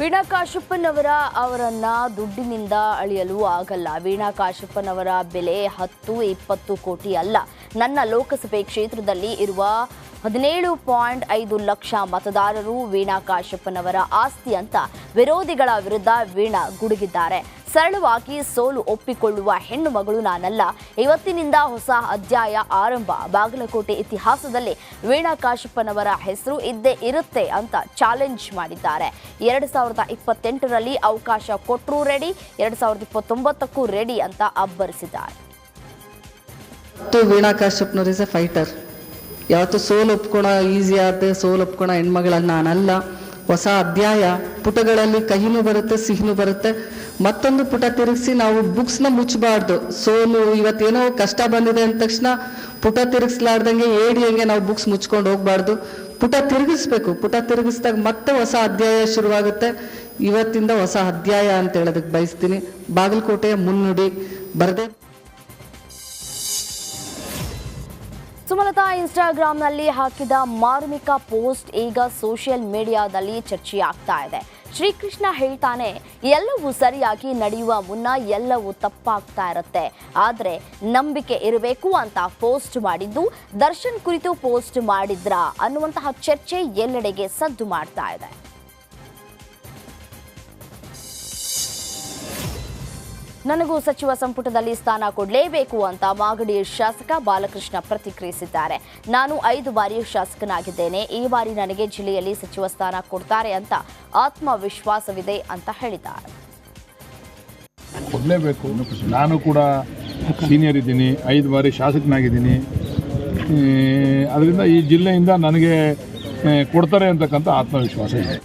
ವೀಣಾ ಕಾಶಪ್ಪನವರ ಅವರನ್ನ ದುಡ್ಡಿನಿಂದ ಅಳಿಯಲು ಆಗಲ್ಲ. ವೀಣಾ ಕಾಶಪ್ಪನವರ ಬೆಲೆ 10-20 ಕೋಟಿ ಅಲ್ಲ. ನನ್ನ ಲೋಕಸಭೆ ಕ್ಷೇತ್ರದಲ್ಲಿ ಇರುವ 17.5 ಲಕ್ಷ ಮತದಾರರು ವೀಣಾ ಕಾಶಪ್ಪನವರ ಆಸ್ತಿ ಅಂತ ವಿರೋಧಿಗಳ ವಿರುದ್ಧ ವೀಣಾ ಗುಡುಗಿದ್ದಾರೆ. ಸರಳವಾಗಿ ಸೋಲು ಒಪ್ಪಿಕೊಳ್ಳುವ ಹೆಣ್ಣು ಮಗಳು ನಾನಲ್ಲ. ಇವತ್ತಿನಿಂದ ಹೊಸ ಅಧ್ಯಾಯ ಆರಂಭ. ಬಾಗಲಕೋಟೆ ಇತಿಹಾಸದಲ್ಲಿ ವೀಣಾ ಕಾಶಪ್ಪನವರ ಹೆಸರು ಇದ್ದೇ ಇರುತ್ತೆ ಅಂತ ಚಾಲೆಂಜ್ ಮಾಡಿದ್ದಾರೆ. 2028ರಲ್ಲಿ ಅವಕಾಶ ಕೊಟ್ಟರೂ ರೆಡಿ, 2029ಕ್ಕೂ ರೆಡಿ ಅಂತ ಅಬ್ಬರಿಸಿದ್ದಾರೆ. Veena Kashappanavar is a fighter. ಯಾವತ್ತು ಸೋಲು ಒಪ್ಕೊಳ ಈಸಿ ಆದ ಸೋಲು ಒಪ್ಕೊಳ ಹೆಣ್ಮಗಳನ್ನ ನಾನಲ್ಲ. ಹೊಸ ಅಧ್ಯಾಯ, ಪುಟಗಳಲ್ಲಿ ಕಹಿನೂ ಬರುತ್ತೆ, ಸಿಹಿನೂ ಬರುತ್ತೆ. ಮತ್ತೊಂದು ಪುಟ ತಿರುಗಿಸಿ ನಾವು ಬುಕ್ಸ್ನ ಮುಚ್ಚಬಾರ್ದು. ಸೋಲು ಇವತ್ತೇನೋ ಕಷ್ಟ ಬಂದಿದೆ ಅಂದ ತಕ್ಷಣ ಪುಟ ತಿರುಗಿಸ್ಲಾರ್ದಂಗೆ ಏಡಿಯಂಗೆ ನಾವು ಬುಕ್ಸ್ ಮುಚ್ಕೊಂಡು ಹೋಗ್ಬಾರ್ದು. ಪುಟ ತಿರುಗಿಸ್ಬೇಕು. ಪುಟ ತಿರುಗಿಸಿದಾಗ ಮತ್ತೆ ಹೊಸ ಅಧ್ಯಾಯ ಶುರುವಾಗುತ್ತೆ. ಇವತ್ತಿಂದ ಹೊಸ ಅಧ್ಯಾಯ ಅಂತ ಹೇಳೋದಕ್ಕೆ ಬಯಸ್ತೀನಿ. ಬಾಗಲಕೋಟೆಯ ಮುನ್ನುಡಿ ಬರದೆ. ಸುಮಲತಾ ಇನ್ಸ್ಟಾಗ್ರಾಂನಲ್ಲಿ ಹಾಕಿದ ಮಾರ್ಮಿಕ ಪೋಸ್ಟ್ ಈಗ ಸೋಷಿಯಲ್ ಮೀಡಿಯಾದಲ್ಲಿ ಚರ್ಚೆಯಾಗ್ತಾ ಇದೆ. ಶ್ರೀಕೃಷ್ಣ ಹೇಳ್ತಾನೆ, ಎಲ್ಲವೂ ಸರಿಯಾಗಿ ನಡೆಯುವ ಮುನ್ನ ಎಲ್ಲವೂ ತಪ್ಪಾಗ್ತಾ ಇರುತ್ತೆ, ಆದರೆ ನಂಬಿಕೆ ಇರಬೇಕು ಅಂತ ಪೋಸ್ಟ್ ಮಾಡಿದ್ದು ದರ್ಶನ್ ಕುರಿತು ಪೋಸ್ಟ್ ಮಾಡಿದ್ರಾ ಅನ್ನುವಂತಹ ಚರ್ಚೆ ಎಲ್ಲೆಡೆಗೆ ಸದ್ದು ಮಾಡ್ತಾ ಇದೆ. ನನಗೂ ಸಚಿವ ಸಂಪುಟದಲ್ಲಿ ಸ್ಥಾನ ಕೊಡಲೇಬೇಕು ಅಂತ ಮಾಗಡಿ ಶಾಸಕ ಬಾಲಕೃಷ್ಣ ಪ್ರತಿಕ್ರಿಯಿಸಿದ್ದಾರೆ. ನಾನು 5 ಬಾರಿ ಶಾಸಕನಾಗಿದ್ದೇನೆ. ಈ ಬಾರಿ ನನಗೆ ಜಿಲ್ಲೆಯಲ್ಲಿ ಸಚಿವ ಸ್ಥಾನ ಕೊಡ್ತಾರೆ ಅಂತ ಆತ್ಮವಿಶ್ವಾಸವಿದೆ ಅಂತ ಹೇಳಿದ್ದಾರೆ. ಕೊಡಲೇಬೇಕು. ನಾನು ಕೂಡ ಸೀನಿಯರ್ ಇದ್ದೀನಿ, 5 ಬಾರಿ ಶಾಸಕನಾಗಿದ್ದೀನಿ. ಅದರಿಂದ ಈ ಜಿಲ್ಲೆಯಿಂದ ನನಗೆ ಕೊಡ್ತಾರೆ ಅಂತಕ್ಕಂಥ ಆತ್ಮವಿಶ್ವಾಸ ಇದೆ.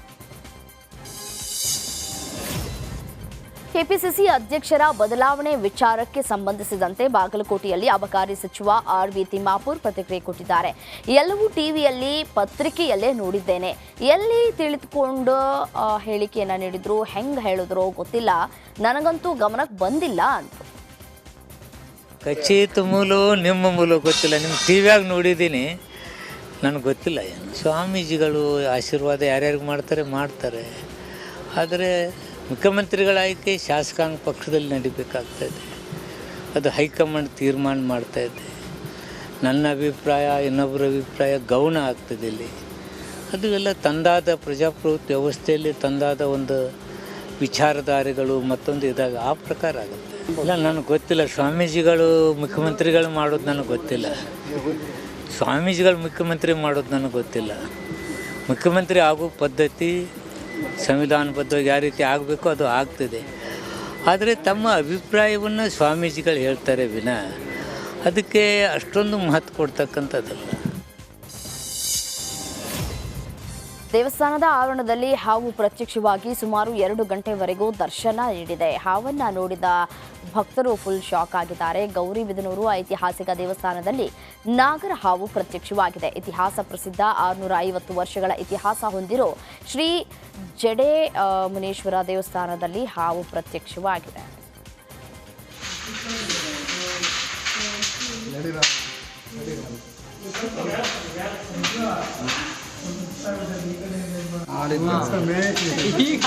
ಕೆಪಿಸಿಸಿ ಅಧ್ಯಕ್ಷರ ಬದಲಾವಣೆ ವಿಚಾರಕ್ಕೆ ಸಂಬಂಧಿಸಿದಂತೆ ಬಾಗಲಕೋಟೆಯಲ್ಲಿ ಅಬಕಾರಿ ಸಚಿವ ಆರ್.ವಿ. ತಿಮ್ಮಾಪುರ್ ಪ್ರತಿಕ್ರಿಯೆ ಕೊಟ್ಟಿದ್ದಾರೆ. ಎಲ್ಲವೂ ಟಿವಿಯಲ್ಲಿ, ಪತ್ರಿಕೆಯಲ್ಲೇ ನೋಡಿದ್ದೇನೆ. ಎಲ್ಲಿ ತಿಳಿದುಕೊಂಡು ಹೇಳಿಕೆಯನ್ನು ನೀಡಿದ್ರು, ಹೆಂಗೆ ಹೇಳಿದ್ರು ಗೊತ್ತಿಲ್ಲ, ನನಗಂತೂ ಗಮನಕ್ಕೆ ಬಂದಿಲ್ಲ ಅಂತ. ಖಚಿತ ಮೂಲ ನಿಮ್ಮ ಮೂಲ ಗೊತ್ತಿಲ್ಲ, ನಿಮ್ಮ ಟಿವಿಯಾಗ ನೋಡಿದ್ದೀನಿ, ನನಗೆ ಗೊತ್ತಿಲ್ಲ. ಏನು ಸ್ವಾಮೀಜಿಗಳು ಆಶೀರ್ವಾದ ಯಾರ್ಯಾರಿಗೆ ಮಾಡ್ತಾರೆ. ಆದರೆ ಮುಖ್ಯಮಂತ್ರಿಗಳ ಆಯ್ಕೆ ಶಾಸಕಾಂಗ ಪಕ್ಷದಲ್ಲಿ ನಡಿಬೇಕಾಗ್ತಾಯಿದೆ. ಅದು ಹೈಕಮಾಂಡ್ ತೀರ್ಮಾನ ಮಾಡ್ತಾಯಿದೆ. ನನ್ನ ಅಭಿಪ್ರಾಯ, ಇನ್ನೊಬ್ಬರ ಅಭಿಪ್ರಾಯ ಗೌಣ ಆಗ್ತದೆ ಇಲ್ಲಿ. ಅದು ಎಲ್ಲ ತಂದಾದ ಪ್ರಜಾಪ್ರಭುತ್ವ ವ್ಯವಸ್ಥೆಯಲ್ಲಿ ತಂದಾದ ಒಂದು ವಿಚಾರಧಾರೆಗಳು ಮತ್ತೊಂದು ಇದ್ದಾಗ ಆ ಪ್ರಕಾರ ಆಗುತ್ತೆ. ಇಲ್ಲ, ನನಗೆ ಗೊತ್ತಿಲ್ಲ. ಸ್ವಾಮೀಜಿಗಳು ಮುಖ್ಯಮಂತ್ರಿಗಳು ಮಾಡೋದು ನನಗೆ ಗೊತ್ತಿಲ್ಲ. ಸ್ವಾಮೀಜಿಗಳು ಮುಖ್ಯಮಂತ್ರಿ ಮಾಡೋದು ನನಗೆ ಗೊತ್ತಿಲ್ಲ. ಮುಖ್ಯಮಂತ್ರಿ ಆಗೋ ಪದ್ಧತಿ ಸಂವಿಧಾನಬದ್ಧವಾಗಿ ಯಾವ ರೀತಿ ಆಗಬೇಕು ಅದು ಆಗ್ತದೆ. ಆದರೆ ತಮ್ಮ ಅಭಿಪ್ರಾಯವನ್ನು ಸ್ವಾಮೀಜಿಗಳು ಹೇಳ್ತಾರೆ ವಿನಾ ಅದಕ್ಕೆ ಅಷ್ಟೊಂದು ಮಹತ್ವ ಕೊಡ್ತಕ್ಕಂಥದ್ದಲ್ಲ. ದೇವಸ್ಥಾನದ ಆವರಣದಲ್ಲಿ ಹಾವು ಪ್ರತ್ಯಕ್ಷವಾಗಿ ಸುಮಾರು 2 ಗಂಟೆವರೆಗೂ ದರ್ಶನ ನೀಡಿದೆ. ಹಾವನ್ನ ನೋಡಿದ ಭಕ್ತರು ಫುಲ್ ಶಾಕ್ ಆಗಿದ್ದಾರೆ. ಗೌರಿಬಿದನೂರು ಐತಿಹಾಸಿಕ ದೇವಸ್ಥಾನದಲ್ಲಿ ನಾಗರ ಹಾವು ಪ್ರತ್ಯಕ್ಷವಾಗಿದೆ. ಇತಿಹಾಸ ಪ್ರಸಿದ್ಧ 650 ವರ್ಷಗಳ ಇತಿಹಾಸ ಹೊಂದಿರೋ ಶ್ರೀ ಜಡೆ ಮುನೇಶ್ವರ ದೇವಸ್ಥಾನದಲ್ಲಿ ಹಾವು ಪ್ರತ್ಯಕ್ಷವಾಗಿದೆ. ಈಗ